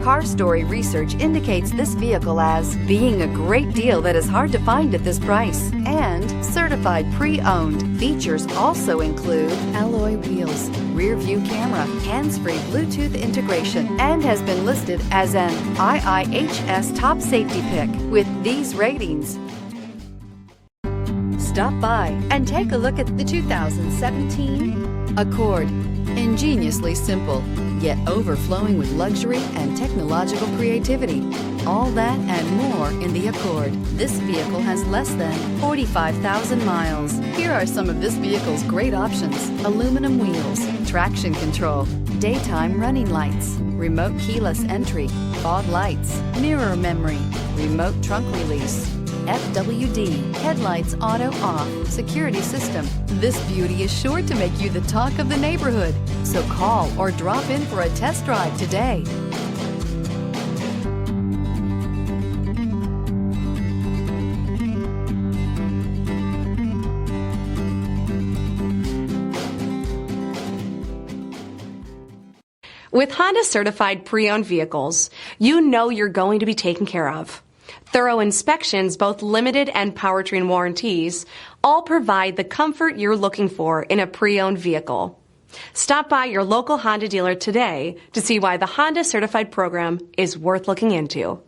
Car Story research indicates this vehicle as being a great deal that is hard to find at this price and certified pre-owned. Features also include alloy wheels, rear view camera, hands-free Bluetooth integration, and has been listed as an IIHS top safety pick with these ratings. Stop by and take a look at the 2017 Accord. Ingeniously simple, yet overflowing with luxury and technological creativity. All that and more in the Accord. This vehicle has less than 45,000 miles. Here are some of this vehicle's great options: aluminum wheels, traction control, daytime running lights, remote keyless entry, fog lights, mirror memory, remote trunk release, FWD, headlights auto off, security system. This beauty is sure to make you the talk of the neighborhood. So call or drop in for a test drive today. With Honda certified pre-owned vehicles, you know you're going to be taken care of. Thorough inspections, both limited and powertrain warranties, all provide the comfort you're looking for in a pre-owned vehicle. Stop by your local Honda dealer today to see why the Honda Certified program is worth looking into.